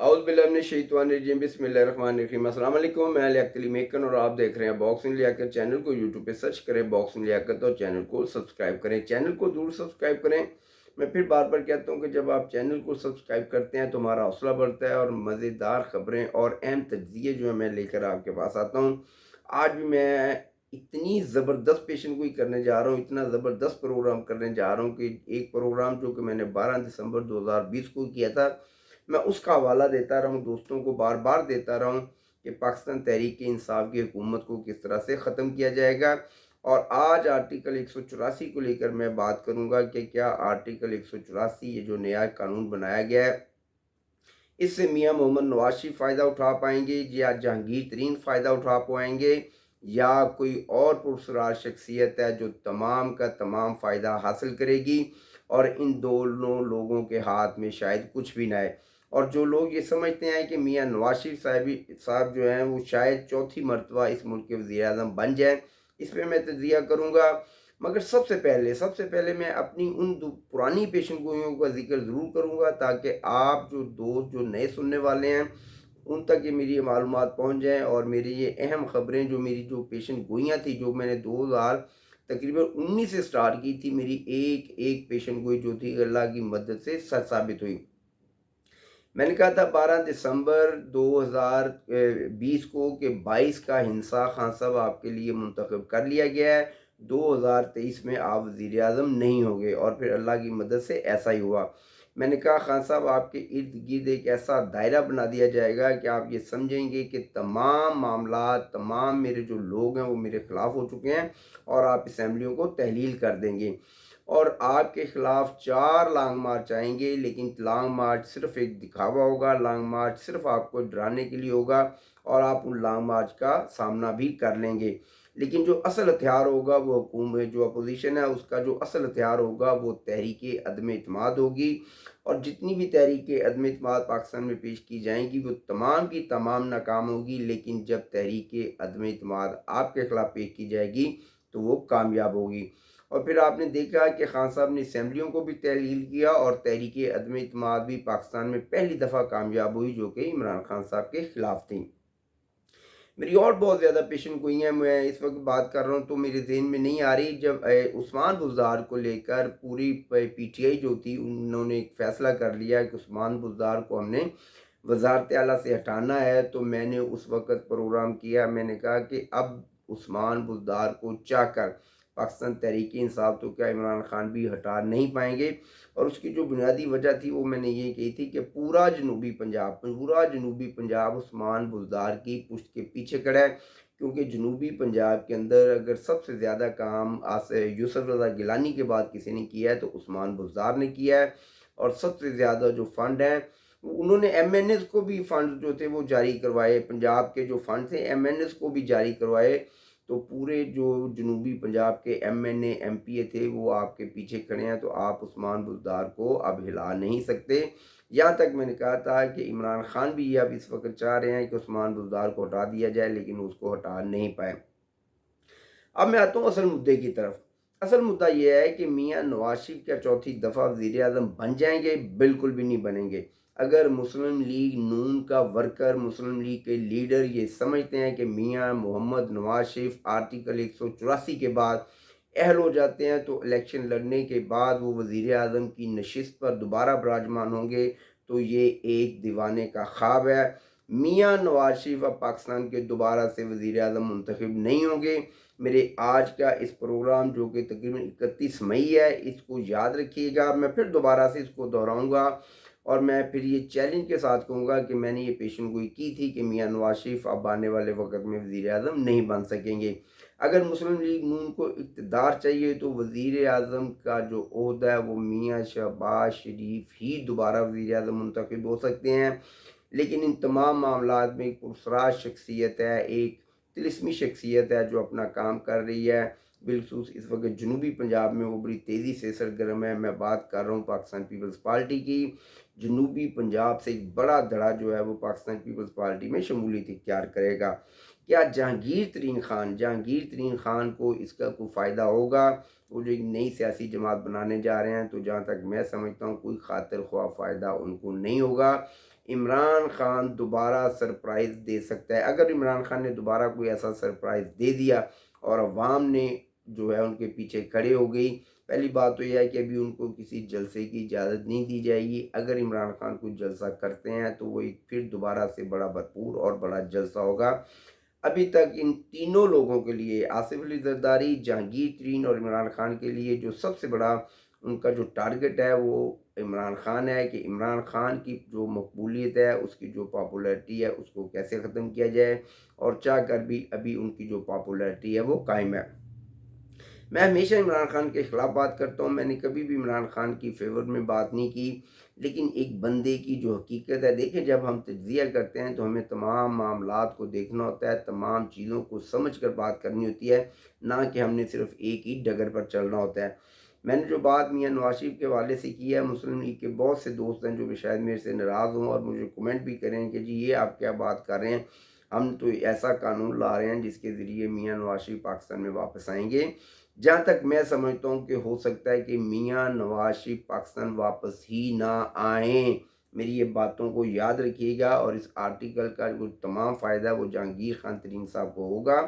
आउज़ बिल्लाहि मिनश शैतानिर रजीम बिस्मिल्लाहिर्रहमानिर्रहीम। अस्सलाम वालेकुम। मैं लियाकत मेकन और आप देख रहे हैं बॉक्सिंग लियाकत। चैनल को यूट्यूब पे सर्च करें बॉक्सिंग लियाकत और चैनल को सब्सक्राइब करें। चैनल को ज़रूर सब्सक्राइब करें। मैं फिर बार बार कहता हूँ कि जब आप चैनल को सब्सक्राइब करते हैं तो हमारा हौसला बढ़ता है और मज़ेदार ख़बरें और अहम तज्ज़िये जो है मैं लेकर आपके पास आता हूँ। आज भी मैं इतनी ज़बरदस्त पेशन गोई करने जा रहा हूँ, इतना ज़बरदस्त प्रोग्राम करने जा रहा हूँ कि एक प्रोग्राम जो कि मैंने 12 दिसंबर 2020 को किया था, मैं उसका हवाला देता रहा हूँ, दोस्तों को बार बार देता रहा हूँ कि पाकिस्तान तहरीक इंसाफ की हुकूमत को किस तरह से ख़त्म किया जाएगा। और आज आर्टिकल 184 को लेकर मैं बात करूँगा कि क्या आर्टिकल 184 ये जो नया कानून बनाया गया है, इससे मियाँ मोहम्मद नवाज शरीफ फ़ायदा उठा पाएंगे या जहांगीर तरीन फ़ायदा उठा पाएंगे या कोई और पुरस्कार शख्सियत है जो तमाम का तमाम फ़ायदा हासिल करेगी और इन दोनों लोगों के हाथ में शायद कुछ भी ना आए। और जो लोग ये समझते हैं कि मियाँ नवाज शरीफ साहब जो हैं वो शायद चौथी मरतबा इस मुल्क के वज़ीर आज़म बन जाए, इस पर मैं तजिया करूँगा। मगर सबसे पहले मैं अपनी उन पुरानी पेशन गोइयों का जिक्र ज़रूर करूँगा ताकि आप जो दोस्त जो नए सुनने वाले हैं उन तक ये मेरी मालूमात पहुँच जाएँ और मेरी ये अहम ख़बरें जो मेरी जो पेशन गोइयाँ थी जो मैंने 2000 तकरीबन 19 से स्टार्ट की थी, मेरी एक एक पेशन गोई जो थी अल्लाह की मदद से सच साबित हुई। मैंने कहा था 12 दिसंबर 2020 को कि 22 का हिंसा खान साहब आपके लिए मुंतखब कर लिया गया है, 2023 में आप वज़ीर आज़म नहीं होंगे और फिर अल्लाह की मदद से ऐसा ही हुआ। मैंने कहा खान साहब आपके इर्द गिर्द एक ऐसा दायरा बना दिया जाएगा कि आप ये समझेंगे कि तमाम मामला तमाम मेरे जो लोग हैं वो मेरे ख़िलाफ़ हो चुके हैं और आप असम्बलियों को तहलील कर देंगे और आपके ख़िलाफ़ 4 लॉन्ग मार्च आएंगे, लेकिन लॉन्ग मार्च सिर्फ़ एक दिखावा होगा, लॉन्ग मार्च सिर्फ़ आपको डराने के लिए होगा और आप उन लॉन्ग मार्च का सामना भी कर लेंगे। लेकिन जो असल हथियार होगा वो हुकूमत जो अपोजिशन है उसका जो असल हथियार होगा वो तहरीक अदम एतमाद होगी और जितनी भी तहरीक अदम एतमाद पाकिस्तान में पेश की जाएंगी वो तमाम की तमाम नाकाम होगी, लेकिन जब तहरीक अदम एतमाद आपके ख़िलाफ़ पेश की जाएगी तो वो कामयाब होगी। और फिर आपने देखा कि खान साहब ने असम्बलियों को भी तहलील किया और तहरीक अदम एतमाद भी पाकिस्तान में पहली दफ़ा कामयाब हुई जो कि इमरान खान साहब के ख़िलाफ़ थी। मेरी और बहुत ज़्यादा पेशन गोइयाँ मैं इस वक्त बात कर रहा हूँ तो मेरे ज़हन में नहीं आ रही। जब उस्मान बुज़दार को लेकर पूरी पीटीआई जो थी उन्होंने एक फ़ैसला कर लिया कि उस्मान बुज़दार को हमने वज़ारत आला से हटाना है, तो मैंने उस वक़्त प्रोग्राम किया। मैंने कहा कि अब उस्मान बुज़दार को चाहकर पाकिस्तान तहरीक इंसाफ तो क्या इमरान खान भी हटा नहीं पाएँगे और उसकी जो बुनियादी वजह थी वो मैंने ये कही थी कि पूरा जनूबी पंजाब उस्मान बुज़दार की पुश्त के पीछे खड़ा है, क्योंकि जनूबी पंजाब के अंदर अगर सबसे ज़्यादा काम यूसुफ रज़ा गिलानी के बाद किसी ने किया है तो उस्मान बुज़दार ने किया है। और सबसे ज़्यादा जो फंड हैं उन्होंने एमएनएस को भी फंड जो थे वो जारी करवाए, पंजाब के जो फंड थे एमएनएस को भी जारी करवाए। तो पूरे जो जनूबी पंजाब के एमएनए एमपीए थे वो आपके पीछे खड़े हैं, तो आप उस्मान बुज़दार को अब हिला नहीं सकते। यहाँ तक मैंने कहा था कि इमरान खान भी ये अब इस वक्त चाह रहे हैं कि उस्मान बुज़दार को हटा दिया जाए, लेकिन उसको हटा नहीं पाए। अब मैं आता हूँ असल मुद्दे की तरफ। असल मुद्दा ये है कि मियाँ नवाज शरीफ क्या चौथी दफ़ा वज़ीर आज़म बन जाएंगे? बिल्कुल भी नहीं बनेंगे। अगर मुस्लिम लीग नून का वर्कर, मुस्लिम लीग के लीडर ये समझते हैं कि मियाँ मोहम्मद नवाज शरीफ आर्टिकल 184 के बाद अहल हो जाते हैं तो इलेक्शन लड़ने के बाद वो वज़ीर आज़म की नशिस्त पर दोबारा विराजमान होंगे, तो ये एक दीवाने का ख्वाब है। मियाँ नवाज शरीफ अब पाकिस्तान के दोबारा से वज़ीर आज़म मुंतखब नहीं होंगे। मेरे आज का इस प्रोग्राम जो कि तकरीबन 31 मई है, इसको याद रखिएगा। मैं फिर दोबारा से इसको दोहराऊँगा और मैं फिर ये चैलेंज के साथ कहूँगा कि मैंने ये पेशन गोई की थी कि मियाँ नवाज शरीफ अब आने वाले वक़्त में वज़ीर आज़म नहीं बन सकेंगे। अगर मुस्लिम लीग नून को इक़्तिदार चाहिए तो वज़ीर आज़म का जो ओहदा है वो मियाँ शहबाज शरीफ ही दोबारा वज़ीर आज़म मुंतखब हो सकते हैं। लेकिन इन तमाम मामलात में एक पुरस्रार शख्सियत है, एक तिलिस्मी शख्सियत है जो अपना काम कर रही है। बिलखसूस इस वक्त जनूबी पंजाब में वो बड़ी तेज़ी से सरगर्म है। मैं बात कर रहा हूँ पाकिस्तान पीपल्स पार्टी की। जनूबी पंजाब से एक बड़ा धड़ा जो है वो पाकिस्तान पीपल्स पार्टी में शमूलियत इख्तियार करेगा। क्या जहांगीर तरीन खान को इसका कोई फ़ायदा होगा? वो जो एक नई सियासी जमात बनाने जा रहे हैं, तो जहाँ तक मैं समझता हूँ कोई खातिर ख्वाह फ़ायदा उनको नहीं होगा। عمران خان دوبارہ سرپرائز دے سکتا ہے۔ اگر عمران خان نے دوبارہ کوئی ایسا سرپرائز دے دیا اور عوام نے جو ہے ان کے پیچھے کھڑے ہو گئی، پہلی بات تو یہ ہے کہ ابھی ان کو کسی جلسے کی اجازت نہیں دی جائے گی۔ اگر عمران خان کوئی جلسہ کرتے ہیں تو وہ ایک پھر دوبارہ سے بڑا بھرپور اور بڑا جلسہ ہوگا۔ ابھی تک ان تینوں لوگوں کے لیے، آصف علی زرداری، جہانگیر ترین اور عمران خان کے لیے جو سب سے بڑا ان کا جو ٹارگٹ ہے وہ عمران خان ہے، کہ عمران خان کی جو مقبولیت ہے، اس کی جو پاپولیرٹی ہے، اس کو کیسے ختم کیا جائے، اور چاہ کر بھی ابھی ان کی جو پاپولیرٹی ہے وہ قائم ہے۔ میں ہمیشہ عمران خان کے خلاف بات کرتا ہوں، میں نے کبھی بھی عمران خان کی فیور میں بات نہیں کی، لیکن ایک بندے کی جو حقیقت ہے، دیکھیں جب ہم تجزیہ کرتے ہیں تو ہمیں تمام معاملات کو دیکھنا ہوتا ہے، تمام چیزوں کو سمجھ کر بات کرنی ہوتی ہے، نہ کہ ہم نے صرف ایک ہی ڈگر پر چلنا ہوتا ہے۔ میں نے جو بات میاں نواز شریف کے حوالے سے کی ہے، مسلم لیگ کے بہت سے دوست ہیں جو کہ شاید میرے سے ناراض ہوں اور مجھے کمنٹ بھی کریں کہ جی یہ آپ کیا بات کر رہے ہیں، ہم تو ایسا قانون لا رہے ہیں جس کے ذریعے میاں نواز شریف پاکستان میں واپس آئیں گے۔ جہاں تک میں سمجھتا ہوں کہ ہو سکتا ہے کہ میاں نواز شریف پاکستان واپس ہی نہ آئیں۔ میری یہ باتوں کو یاد رکھیے گا، اور اس آرٹیکل کا جو تمام فائدہ ہے وہ جہانگیر خان ترین صاحب کو ہوگا۔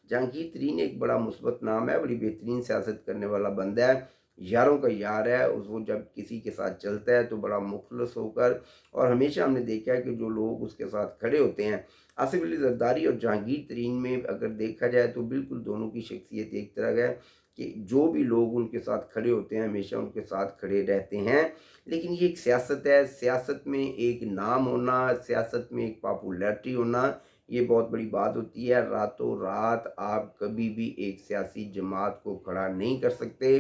جہانگیر ترین ایک بڑا مثبت نام ہے، بڑی بہترین سیاست کرنے والا بندہ ہے، یاروں کا یار ہے، وہ جب کسی کے ساتھ چلتا ہے تو بڑا مخلص ہو کر، اور ہمیشہ ہم نے دیکھا ہے کہ جو لوگ اس کے ساتھ کھڑے ہوتے ہیں، آصف علی زرداری اور جہانگیر ترین میں اگر دیکھا جائے تو بالکل دونوں کی شخصیت ایک طرح ہے، کہ جو بھی لوگ ان کے ساتھ کھڑے ہوتے ہیں ہمیشہ ان کے ساتھ کھڑے رہتے ہیں۔ لیکن یہ ایک سیاست ہے، سیاست میں ایک نام ہونا، سیاست میں ایک پاپولیرٹی ہونا، یہ بہت بڑی بات ہوتی ہے۔ راتوں رات آپ کبھی بھی ایک سیاسی جماعت کو کھڑا نہیں کر سکتے،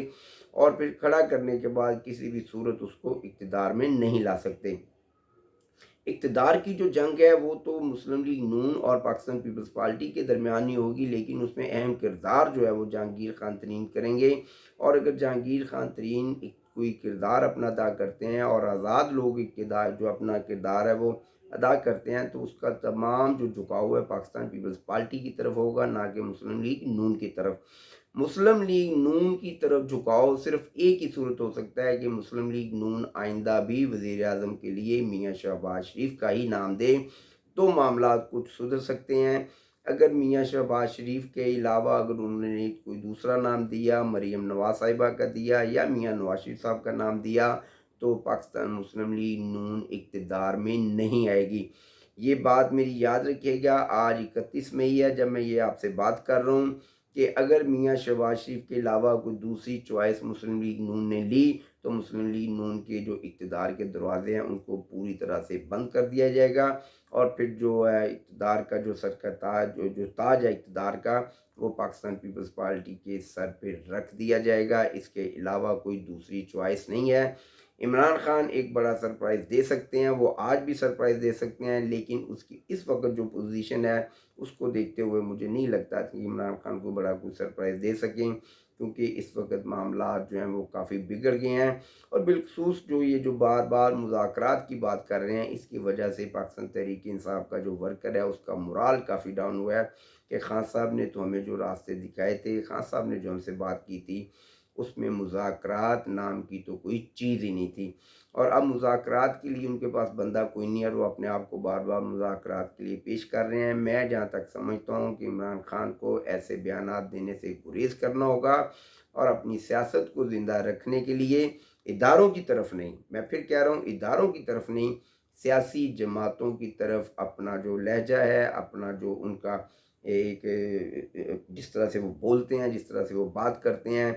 اور پھر کھڑا کرنے کے بعد کسی بھی صورت اس کو اقتدار میں نہیں لا سکتے۔ اقتدار کی جو جنگ ہے وہ تو مسلم لیگ نون اور پاکستان پیپلز پارٹی کے درمیان ہی ہوگی، لیکن اس میں اہم کردار جو ہے وہ جہانگیر خان ترین کریں گے، اور اگر جہانگیر خان ترین کوئی کردار اپنا ادا کرتے ہیں اور آزاد لوگ اقتدار جو اپنا کردار ہے وہ ادا کرتے ہیں، تو اس کا تمام جو جھکاؤ ہے پاکستان پیپلز پارٹی کی طرف ہوگا، نہ کہ مسلم لیگ نون کی طرف۔ مسلم لیگ نون کی طرف جھکاؤ صرف ایک ہی صورت ہو سکتا ہے کہ مسلم لیگ نون آئندہ بھی وزیر اعظم کے لیے میاں شہباز شریف کا ہی نام دے، تو معاملات کچھ سدھر سکتے ہیں۔ اگر میاں شہباز شریف کے علاوہ اگر انہوں نے کوئی دوسرا نام دیا، مریم نواز صاحبہ کا دیا یا میاں نواز شریف صاحب کا نام دیا، تو پاکستان مسلم لیگ نون اقتدار میں نہیں آئے گی۔ یہ بات میری یاد رکھیے گا، آج 31 مئی ہے جب میں یہ آپ سے بات کر رہا ہوں، کہ اگر میاں شہباز شریف کے علاوہ کوئی دوسری چوائس مسلم لیگ نون نے لی تو مسلم لیگ نون کے جو اقتدار کے دروازے ہیں ان کو پوری طرح سے بند کر دیا جائے گا، اور پھر جو ہے اقتدار کا جو سر کا تاج جو تاج ہے اقتدار کا، وہ پاکستان پیپلز پارٹی کے سر پہ رکھ دیا جائے گا۔ اس کے علاوہ کوئی دوسری چوائس نہیں ہے۔ عمران خان ایک بڑا سرپرائز دے سکتے ہیں، وہ آج بھی سرپرائز دے سکتے ہیں، لیکن اس کی اس وقت جو پوزیشن ہے اس کو دیکھتے ہوئے مجھے نہیں لگتا کہ عمران خان کو بڑا کوئی سرپرائز دے سکیں، کیونکہ اس وقت معاملات جو ہیں وہ کافی بگڑ گئے ہیں، اور بالخصوص جو یہ جو بار بار مذاکرات کی بات کر رہے ہیں، اس کی وجہ سے پاکستان تحریک انصاف کا جو ورکر ہے اس کا مورال کافی ڈاؤن ہوا ہے، کہ خان صاحب نے تو ہمیں جو راستے دکھائے تھے، خان صاحب نے جو ہم سے بات کی تھی، اس میں مذاکرات نام کی تو کوئی چیز ہی نہیں تھی، اور اب مذاکرات کے لیے ان کے پاس بندہ کوئی نہیں ہے، وہ اپنے آپ کو بار بار مذاکرات کے لیے پیش کر رہے ہیں۔ میں جہاں تک سمجھتا ہوں کہ عمران خان کو ایسے بیانات دینے سے گریز کرنا ہوگا، اور اپنی سیاست کو زندہ رکھنے کے لیے اداروں کی طرف نہیں، میں پھر کہہ رہا ہوں اداروں کی طرف نہیں، سیاسی جماعتوں کی طرف اپنا جو لہجہ ہے، اپنا جو ان کا ایک جس طرح سے وہ بولتے ہیں، جس طرح سے وہ بات کرتے ہیں،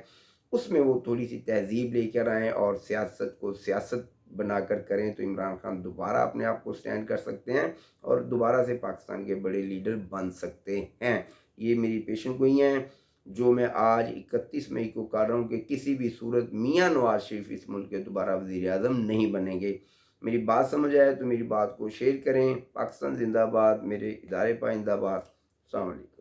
اس میں وہ تھوڑی سی تہذیب لے کر آئیں، اور سیاست کو سیاست بنا کر کریں، تو عمران خان دوبارہ اپنے آپ کو سٹینڈ کر سکتے ہیں، اور دوبارہ سے پاکستان کے بڑے لیڈر بن سکتے ہیں۔ یہ میری پیشن گوئی ہیں جو میں آج 31 مئی کو کر رہا ہوں، کہ کسی بھی صورت میاں نواز شریف اس ملک کے دوبارہ وزیر اعظم نہیں بنیں گے۔ میری بات سمجھ آئے تو میری بات کو شیئر کریں۔ پاکستان زندہ باد، میرے ادارے پائندہ باد۔ السلام علیکم۔